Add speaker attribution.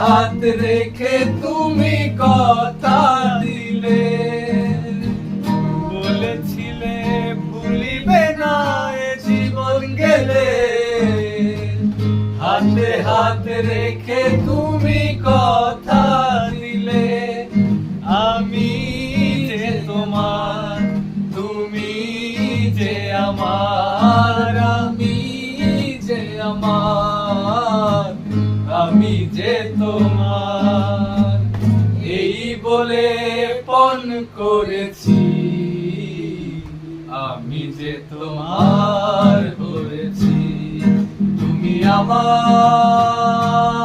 Speaker 1: হাত রেখে তুমি কথা দিলে, বলেছিলে ভুলিবে না এ জীবন গেলে। হাতে হাত রেখে তুমি কথা দিলে, আমি যে তোমার, তুমি যে আমার, আমি যে আমার, আমি যে তোমার। এই বলে পণ করেছি, আমি যে তোমার হয়েছি, তুমি আমার।